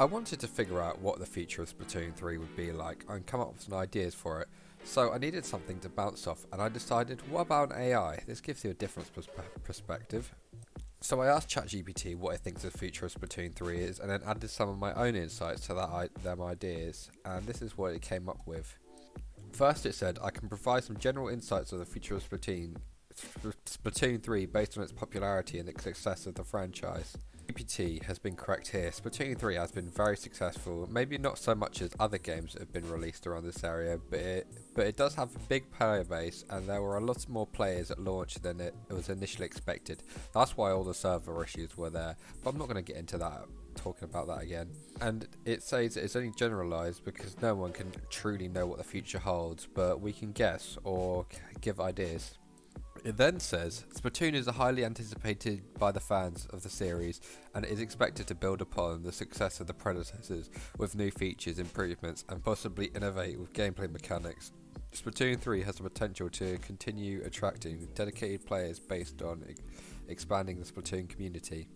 I wanted to figure out what the future of Splatoon 3 would be like and come up with some ideas for it. So I needed something to bounce off, and I decided, what about an AI? This gives you a different perspective. So I asked ChatGPT what it thinks the future of Splatoon 3 is, and then added some of my own insights to them ideas, and this is what it came up with. First, it said, I can provide some general insights of the future of Splatoon 3 based on its popularity and the success of the franchise. GPT has been correct here. Splatoon 3 has been very successful, maybe not so much as other games that have been released around this area, but it does have a big player base, and there were a lot more players at launch than it was initially expected. That's why all the server issues were there, but I'm not going to get into that, talking about that again. And it says it's only generalised because no one can truly know what the future holds, but we can guess or give ideas. It then says, Splatoon is highly anticipated by the fans of the series and is expected to build upon the success of the predecessors with new features, improvements, and possibly innovate with gameplay mechanics. Splatoon 3 has the potential to continue attracting dedicated players based on expanding the Splatoon community.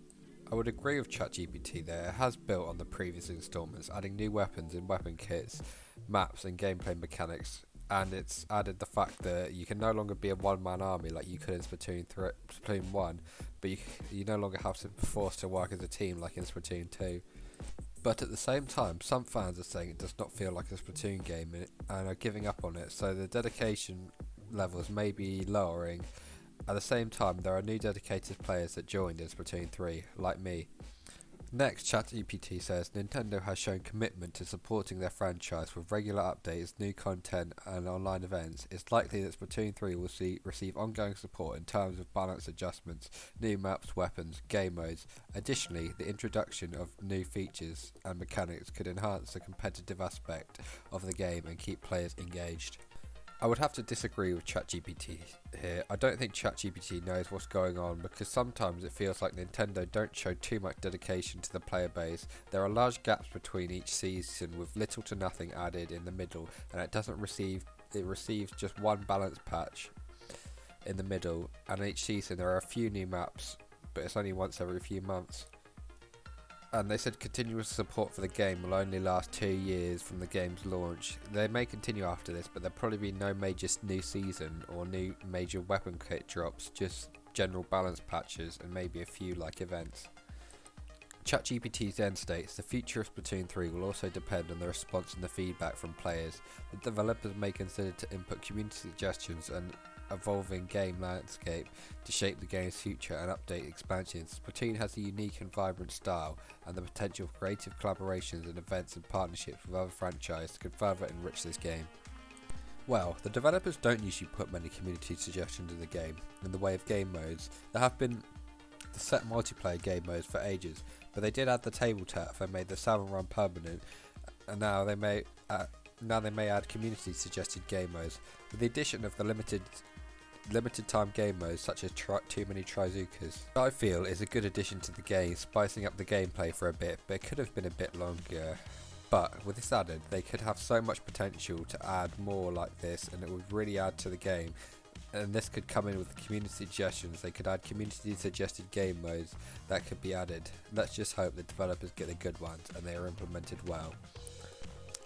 I would agree with ChatGPT there. It has built on the previous installments, adding new weapons and weapon kits, maps and gameplay mechanics, and it's added the fact that you can no longer be a one-man army like you could in Splatoon 1, but you no longer have to be forced to work as a team like in Splatoon 2. But at the same time, some fans are saying it does not feel like a Splatoon game and are giving up on it, so the dedication levels may be lowering. At the same time, there are new dedicated players that joined in Splatoon 3, like me. Next, ChatGPT says Nintendo has shown commitment to supporting their franchise with regular updates, new content, and online events. It's likely that Splatoon 3 will receive ongoing support in terms of balance adjustments, new maps, weapons, game modes. Additionally, the introduction of new features and mechanics could enhance the competitive aspect of the game and keep players engaged. I would have to disagree with ChatGPT here. I don't think ChatGPT knows what's going on because sometimes it feels like Nintendo don't show too much dedication to the player base. There are large gaps between each season with little to nothing added in the middle, and it receives just one balance patch in the middle, and each season there are a few new maps, but it's only once every few months. And they said continuous support for the game will only last 2 years from the game's launch. They may continue after this, but there'll probably be no major new season or new major weapon kit drops, just general balance patches and maybe a few like events. ChatGPT then states the future of Splatoon 3 will also depend on the response and the feedback from players. The developers may consider to input community suggestions and evolving game landscape to shape the game's future and update expansions. Splatoon has a unique and vibrant style, and the potential for creative collaborations and events and partnerships with other franchises could further enrich this game. Well, the developers don't usually put many community suggestions in the game in the way of game modes. There have been the set multiplayer game modes for ages, but they did add the table turf and made the salmon run permanent, and now they may add community suggested game modes. With the addition of the limited time game modes such as Too Many Trizookas, I feel is a good addition to the game, spicing up the gameplay for a bit, but it could have been a bit longer. But with this added, they could have so much potential to add more like this, and it would really add to the game. And this could come in with community suggestions. They could add community suggested game modes that could be added. Let's just hope the developers get the good ones and they are implemented well.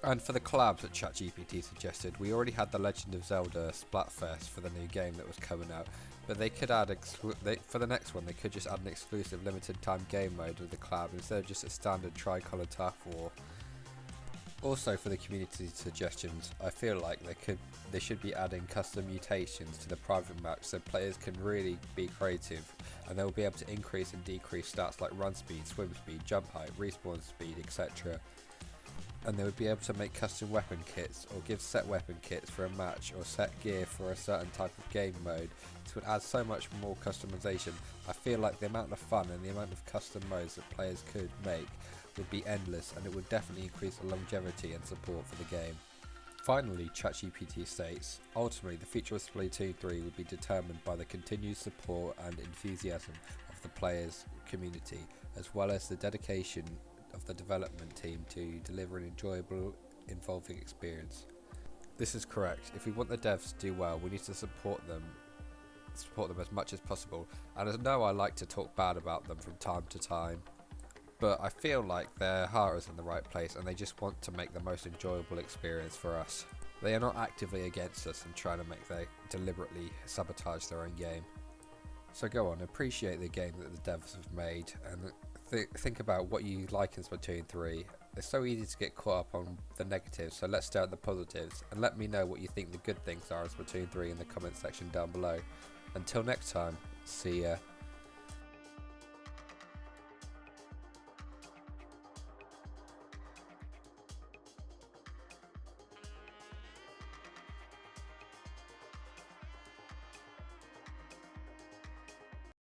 And for the collabs that ChatGPT suggested, we already had the Legend of Zelda Splatfest for the new game that was coming out, but they could add for the next one they could just add an exclusive limited time game mode with the collab instead of just a standard tricolour turf war. Also, for the community suggestions, I feel like they should be adding custom mutations to the private match so players can really be creative, and they will be able to increase and decrease stats like run speed, swim speed, jump height, respawn speed, etc. And they would be able to make custom weapon kits or give set weapon kits for a match or set gear for a certain type of game mode. This would add so much more customization. I feel like the amount of fun and the amount of custom modes that players could make would be endless, and it would definitely increase the longevity and support for the game. Finally, ChatGPT states, ultimately the future of Splatoon 3 will be determined by the continued support and enthusiasm of the players' community, as well as the dedication of the development team to deliver an enjoyable, involving experience. This is correct. If we want the devs to do well, we need to support them as much as possible. And I know I like to talk bad about them from time to time, but I feel like their heart is in the right place and they just want to make the most enjoyable experience for us. They are not actively against us and trying to deliberately sabotage their own game. So go on, appreciate the game that the devs have made and think about what you like in Splatoon 3. It's so easy to get caught up on the negatives, so let's start at the positives and let me know what you think the good things are in Splatoon 3 in the comment section down below. Until next time, see ya.